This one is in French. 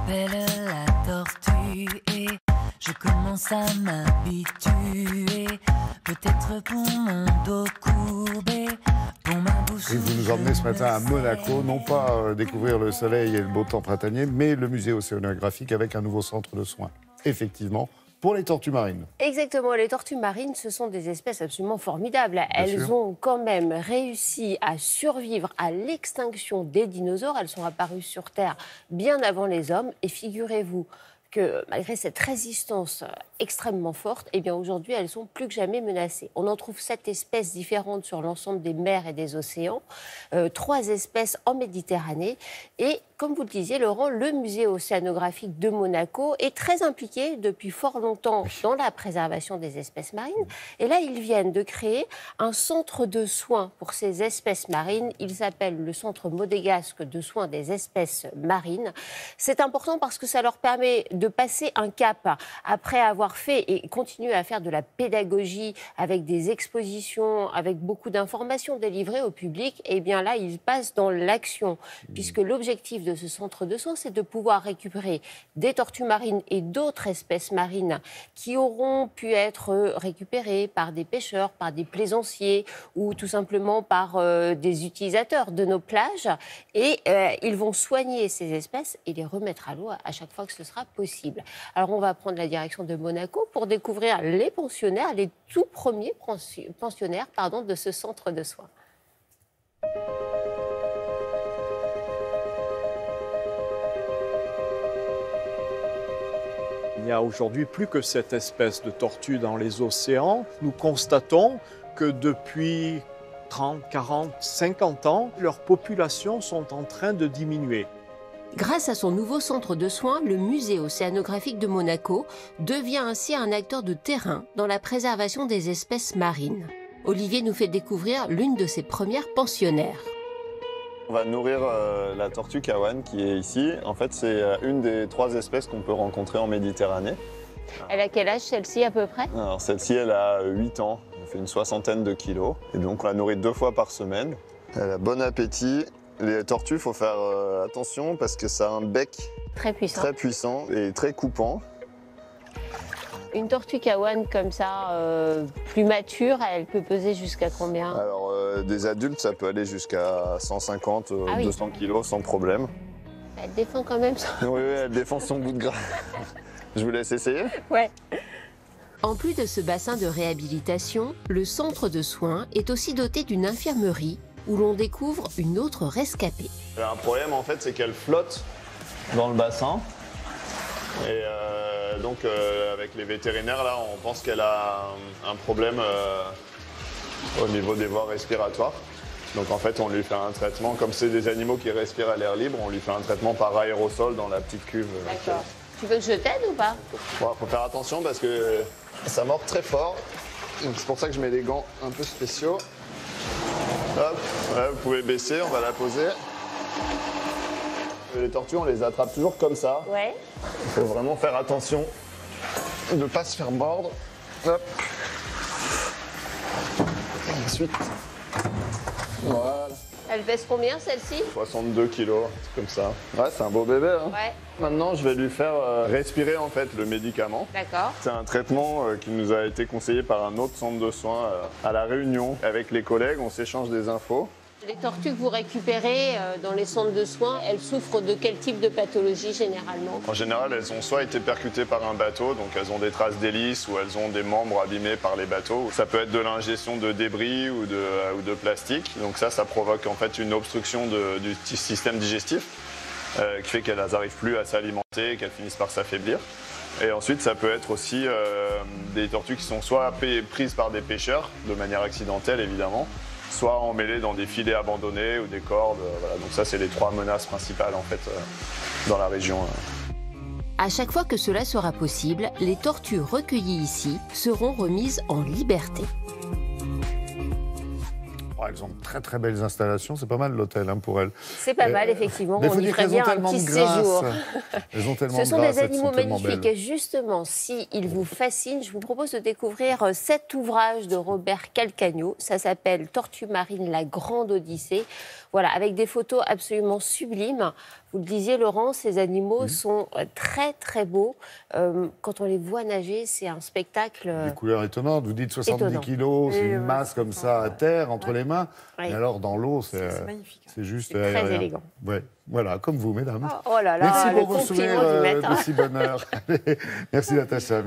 m'appelle la tortue et je commence à m'habituer. Peut-être pour mon dos courbé, pour ma bouche. Et vous nous emmenez ce matin à Monaco, non pas découvrir le soleil et le beau temps printanier, mais le musée océanographique avec un nouveau centre de soins, effectivement, pour les tortues marines. Exactement, les tortues marines, ce sont des espèces absolument formidables. Elles ont quand même réussi à survivre à l'extinction des dinosaures. Elles sont apparues sur Terre bien avant les hommes. Et figurez-vous que malgré cette résistance extrêmement forte, eh bien aujourd'hui, elles sont plus que jamais menacées. On en trouve 7 espèces différentes sur l'ensemble des mers et des océans, 3 espèces en Méditerranée. Et comme vous le disiez, Laurent, le musée océanographique de Monaco est très impliqué depuis fort longtemps dans la préservation des espèces marines. Et là, ils viennent de créer un centre de soins pour ces espèces marines. Il s'appelle le Centre monégasque de soins des espèces marines. C'est important parce que ça leur permet de passer un cap après avoir fait et continuer à faire de la pédagogie avec des expositions, avec beaucoup d'informations délivrées au public. Et bien là, ils passent dans l'action, puisque l'objectif de ce centre de soins, c'est de pouvoir récupérer des tortues marines et d'autres espèces marines qui auront pu être récupérées par des pêcheurs, par des plaisanciers ou tout simplement par des utilisateurs de nos plages. Et ils vont soigner ces espèces et les remettre à l'eau à chaque fois que ce sera possible. Alors on va prendre la direction de Monaco pour découvrir les pensionnaires, les tout premiers pensionnaires de ce centre de soins. Il n'y a aujourd'hui plus que cette espèce de tortue dans les océans. Nous constatons que depuis 30, 40, 50 ans, leurs populations sont en train de diminuer. Grâce à son nouveau centre de soins, le musée océanographique de Monaco devient ainsi un acteur de terrain dans la préservation des espèces marines. Olivier nous fait découvrir l'une de ses premières pensionnaires. On va nourrir la tortue kawan qui est ici. En fait, c'est une des 3 espèces qu'on peut rencontrer en Méditerranée. Elle a quel âge celle-ci à peu près? Alors celle-ci, elle a 8 ans. Elle fait une 60aine de kilos. Et donc, on la nourrit 2 fois par semaine. Elle a bon appétit. Les tortues, il faut faire attention parce que ça a un bec très puissant et très coupant. Une tortue kawan comme ça, plus mature, elle peut peser jusqu'à combien? Alors, des adultes, ça peut aller jusqu'à 150, 200 kilos sans problème. Elle défend quand même ça. Oui, elle défend son bout de gras. Je vous laisse essayer? Ouais. En plus de ce bassin de réhabilitation, le centre de soins est aussi doté d'une infirmerie où l'on découvre une autre rescapée. Elle a un problème en fait, c'est qu'elle flotte dans le bassin. Et donc avec les vétérinaires là, on pense qu'elle a un problème au niveau des voies respiratoires. Donc en fait, on lui fait un traitement, comme c'est des animaux qui respirent à l'air libre, on lui fait un traitement par aérosol dans la petite cuve. D'accord. Tu veux que je t'aide ou pas? Bon, faut faire attention parce que ça mord très fort. C'est pour ça que je mets des gants un peu spéciaux. Hop, voilà, vous pouvez baisser, on va la poser. Les tortues, on les attrape toujours comme ça. Ouais. Il faut vraiment faire attention de ne pas se faire mordre. Hop. Et ensuite, voilà. Elle pèse combien celle-ci? 62 kilos, comme ça. Ouais, c'est un beau bébé. Hein. Ouais. Maintenant, je vais lui faire respirer en fait le médicament. D'accord. C'est un traitement qui nous a été conseillé par un autre centre de soins à La Réunion. Avec les collègues, on s'échange des infos. Les tortues que vous récupérez dans les centres de soins, elles souffrent de quel type de pathologie généralement? En général, elles ont soit été percutées par un bateau, donc elles ont des traces d'hélice ou elles ont des membres abîmés par les bateaux. Ça peut être de l'ingestion de débris ou de plastique. Donc ça provoque en fait une obstruction du système digestif qui fait qu'elles n'arrivent plus à s'alimenter et qu'elles finissent par s'affaiblir. Et ensuite, ça peut être aussi des tortues qui sont soit prises par des pêcheurs, de manière accidentelle évidemment, soit emmêlées dans des filets abandonnés ou des cordes. Voilà. Donc ça, c'est les 3 menaces principales en fait dans la région. À chaque fois que cela sera possible, les tortues recueillies ici seront remises en liberté. Oh, elles ont de très très belles installations, c'est pas mal l'hôtel pour elles. C'est pas mal, effectivement. Mais on y ferait bien un petit séjour. Elles ont tellement Ce sont de grâce, des animaux magnifiques. belles. Et justement, s'ils vous fascinent, je vous propose de découvrir cet ouvrage de Robert Calcagno. Ça s'appelle Tortue marine, la grande odyssée. Voilà, avec des photos absolument sublimes. Vous le disiez, Laurent, ces animaux sont très, très beaux. Quand on les voit nager, c'est un spectacle... Des couleurs étonnantes. Vous dites 70 kilos, c'est une masse comme ça à terre, entre les mains. Oui. Et alors, dans l'eau, c'est magnifique. c'est juste C'est très élégant. Ouais. Voilà, comme vous, mesdames. Oh là là, Merci le pour vos compliment sourires du maître. de si bonne heure. Merci, Natacha.